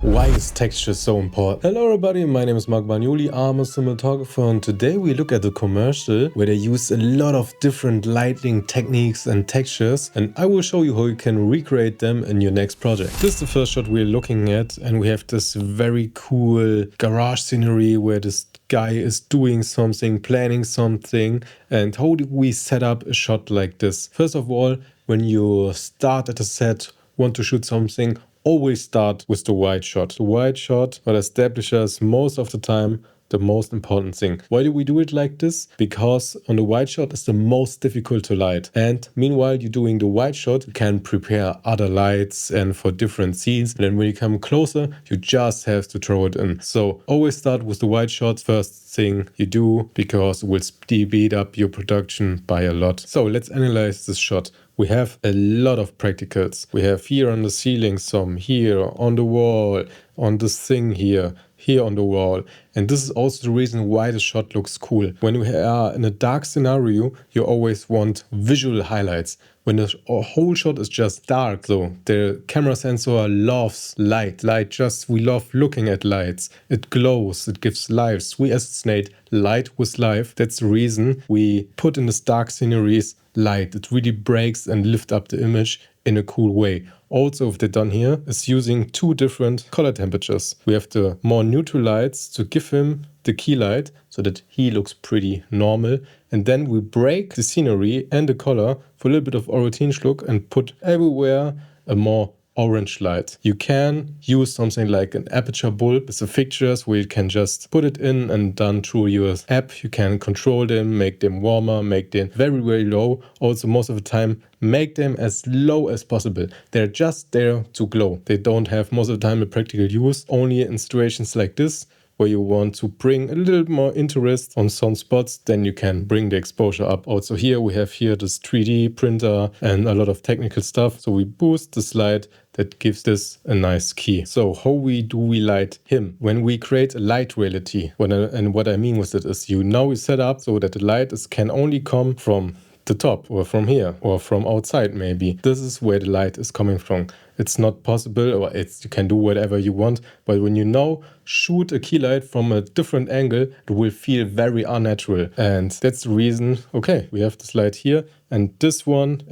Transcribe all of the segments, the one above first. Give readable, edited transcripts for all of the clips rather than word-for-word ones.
Why is texture so important? Hello everybody, my name is Mark Bagnoli, I'm a cinematographer, and today we look at the commercial where they use a lot of different lighting techniques and textures, and I will show you how you can recreate them in your next project. This is the first shot we're looking at, and we have this very cool garage scenery where this guy is doing something, planning something. And how do we set up a shot like this? First of all, when you start at a set, want to shoot something, always start with the wide shot. The wide shot what establishes most of the time the most important thing. Why do we do it like this? Because on the wide shot is the most difficult to light. And meanwhile you're doing the wide shot, you can prepare other lights and for different scenes. And then when you come closer, you just have to throw it in. So always start with the wide shot first thing you do, because it will speed up your production by a lot. So let's analyze this shot. We have a lot of practicals. We have here on the ceiling some, here on the wall, on this thing here on the wall. And this is also the reason why the shot looks cool. When we are in a dark scenario, you always want visual highlights. When the whole shot is just dark, so the camera sensor loves light. We love looking at lights. It glows, it gives life. We associate light with life. That's the reason we put in the dark sceneries light. It really breaks and lifts up the image in a cool way. Also, what they've done here is using two different color temperatures. We have the more neutral lights to give him the key light so that he looks pretty normal. And then we break the scenery and the color for a little bit of orange look and put everywhere a more orange light. You can use something like an aperture bulb. It's a fixtures where you can just put it in and done through your app. You can control them, make them warmer, make them very, very low. Also, most of the time, make them as low as possible. They're just there to glow. They don't have most of the time a practical use. Only in situations like this, where you want to bring a little more interest on some spots, then you can bring the exposure up. Also here we have this 3D printer and a lot of technical stuff. So we boost the slide that gives this a nice key. So how do we light him? When we create a light reality, and what I mean with it is we set up so that the light can only come from the top or from here or from outside maybe. This is where the light is coming from. It's not possible, or you can do whatever you want, but when you shoot a key light from a different angle, it will feel very unnatural. And that's the reason, okay, we have this light here, and this one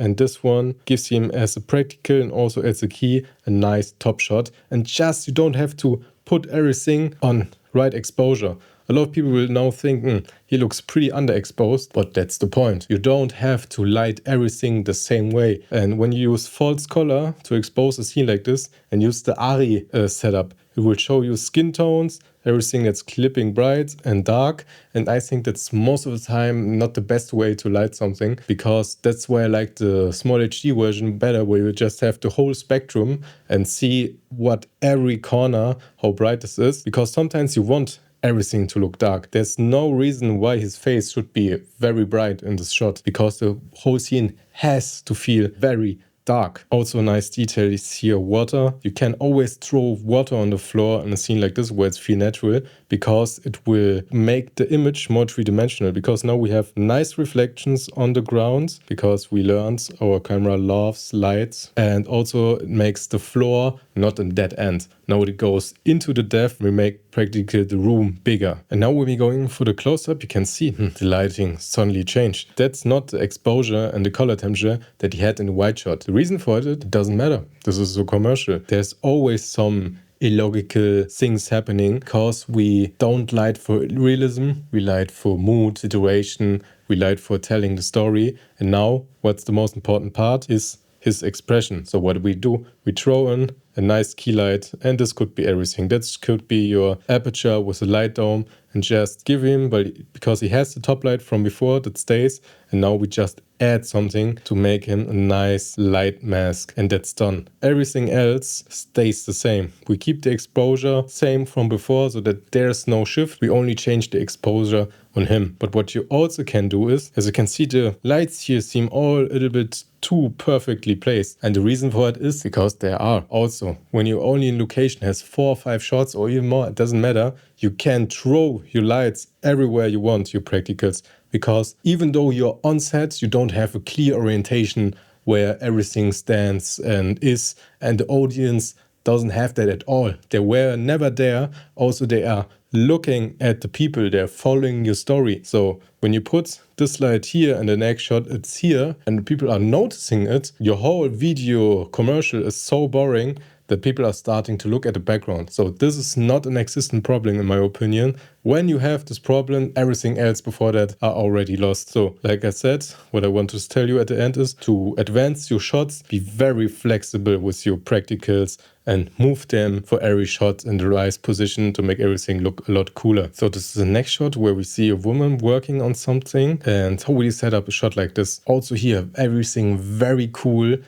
gives him as a practical and also as a key a nice top shot. And you don't have to put everything on right exposure. A lot of people will now think, he looks pretty underexposed, but that's the point. You don't have to light everything the same way. And when you use false color to expose a scene like this and use the ARI setup, it will show you skin tones, everything that's clipping bright and dark. And I think that's most of the time not the best way to light something, because that's why I like the small HD version better, where you just have the whole spectrum and see what every corner, how bright this is. Because sometimes you want everything to look dark. There's no reason why his face should be very bright in this shot, because the whole scene has to feel very dark. Also, a nice detail is here water. You can always throw water on the floor in a scene like this where it feels natural, because it will make the image more three-dimensional. Because now we have nice reflections on the ground, because we learned our camera loves lights, and also it makes the floor not a dead end. Now it goes into the depth, we make practically the room bigger. And now when we're going for the close-up, you can see the lighting suddenly changed. That's not the exposure and the color temperature that he had in the wide shot. The reason for it doesn't matter. This is so commercial. There's always some illogical things happening, because we don't light for realism, we light for mood, situation, we light for telling the story. And now what's the most important part is his expression. So what do? We throw in a nice key light, and this could be everything. That could be your aperture with a light dome, and just give him, because he has the top light from before that stays, and now we just add something to make him a nice light mask, and that's done. Everything else stays the same. We keep the exposure same from before, so that there's no shift. We only change the exposure on him. But what you also can do is, as you can see, the lights here seem all a little bit too perfectly placed. And the reason for it is because there are also, when you're only in location has 4 or 5 shots or even more, it doesn't matter. You can throw your lights everywhere you want, your practicals, because even though you're on set, you don't have a clear orientation where everything stands and is, and the audience doesn't have that at all. They were never there. Also, they are looking at the people, they're following your story. So when you put this light here and the next shot it's here and the people are noticing it, your whole video commercial is so boring that people are starting to look at the background. So this is not an existent problem in my opinion. When you have this problem, everything else before that are already lost. So like I said, what I want to tell you at the end is to advance your shots, be very flexible with your practicals and move them for every shot in the right position to make everything look a lot cooler. So this is the next shot where we see a woman working on something. And how will you set up a shot like this? Also here, everything very cool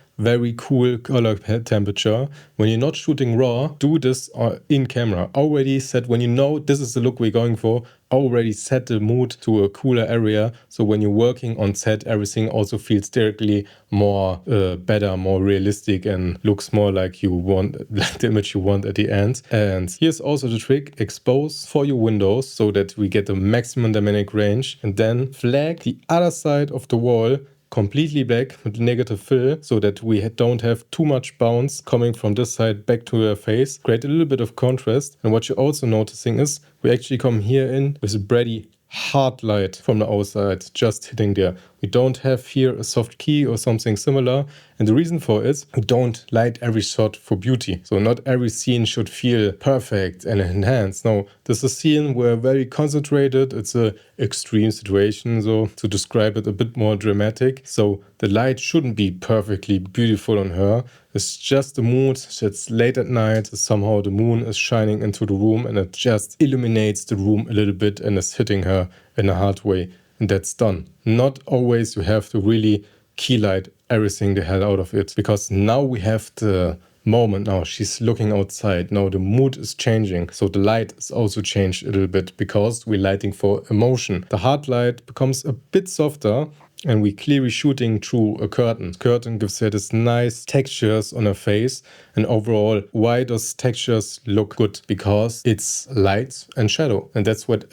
color temperature. When you're not shooting raw, do this in camera. Already set, when you know this is the look we're going for, already set the mood to a cooler area. So when you're working on set, everything also feels directly more better, more realistic, and looks more like you want, like the image you want at the end. And here's also the trick: expose for your windows so that we get the maximum dynamic range, and then flag the other side of the wall completely black with negative fill so that we don't have too much bounce coming from this side back to her face. Create a little bit of contrast. And what you're also noticing is we actually come here in with a bready hard light from the outside just hitting there. We don't have here a soft key or something similar, and the reason for it is we don't light every shot for beauty. So not every scene should feel perfect and enhanced. No, this is a scene where very concentrated, it's a extreme situation, so to describe it a bit more dramatic. So the light shouldn't be perfectly beautiful on her. It's just the mood. It's late at night. Somehow the moon is shining into the room and it just illuminates the room a little bit and is hitting her in a hard way. And that's done. Not always you have to really key light everything the hell out of it, because now we have the moment. Now she's looking outside. Now the mood is changing. So the light is also changed a little bit because we're lighting for emotion. The hard light becomes a bit softer and we clearly shooting through a curtain. Curtain gives her this nice textures on her face. And overall, why does textures look good? Because it's light and shadow. And that's what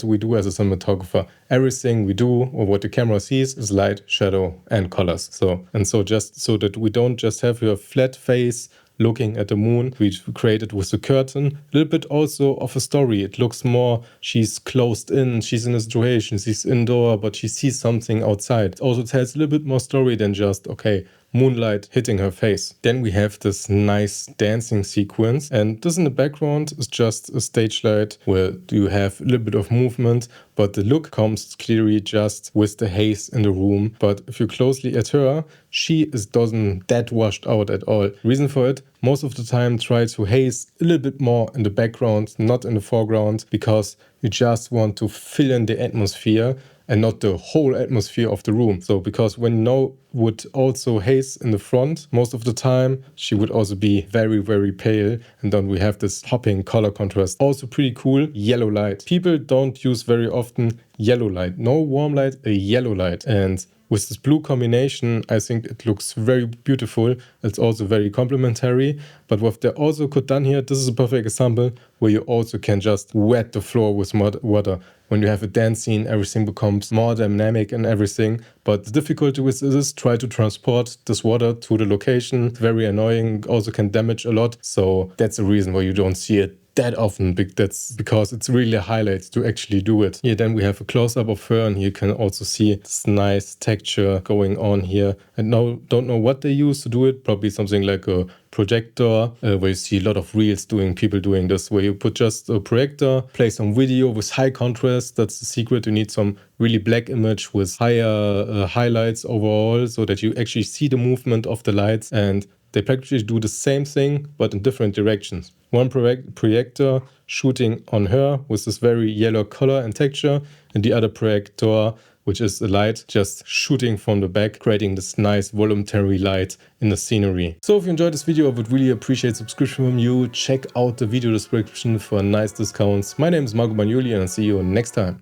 we do as a cinematographer. Everything we do or what the camera sees is light, shadow and colors. So just so that we don't just have your flat face looking at the moon, we created with the curtain a little bit also of a story. It looks more, she's closed in, she's in a situation, she's indoor, but she sees something outside. It also tells a little bit more story than just, okay, moonlight hitting her face. Then we have this nice dancing sequence, and this in the background is just a stage light where you have a little bit of movement, but the look comes clearly just with the haze in the room. But if you closely at her, she doesn't that washed out at all. Reason for it, most of the time try to haze a little bit more in the background, not in the foreground, because you just want to fill in the atmosphere and not the whole atmosphere of the room. So because when would also haze in the front, most of the time she would also be very, very pale, and then we have this hopping color contrast. Also pretty cool, yellow light. People don't use very often yellow light. No warm light, a yellow light. And with this blue combination, I think it looks very beautiful. It's also very complementary. But what they also could done here, this is a perfect example where you also can just wet the floor with water. When you have a dance scene, everything becomes more dynamic and everything. But the difficulty with this is try to transport this water to the location. It's very annoying, also can damage a lot. So that's the reason why you don't see it that often. That's because it's really a highlight to actually do it. Here then we have a close-up of her, and you can also see this nice texture going on here. And now don't know what they use to do it. Probably something like a projector, where you see a lot of reels people doing this, where you put just a projector, play some video with high contrast. That's the secret. You need some really black image with higher highlights overall, so that you actually see the movement of the lights. And they practically do the same thing, but in different directions. One projector shooting on her with this very yellow color and texture, and the other projector, which is the light just shooting from the back, creating this nice voluntary light in the scenery. So if you enjoyed this video, I would really appreciate subscription from you. Check out the video description for nice discounts. My name is Marco Bagnoli, and I'll see you next time.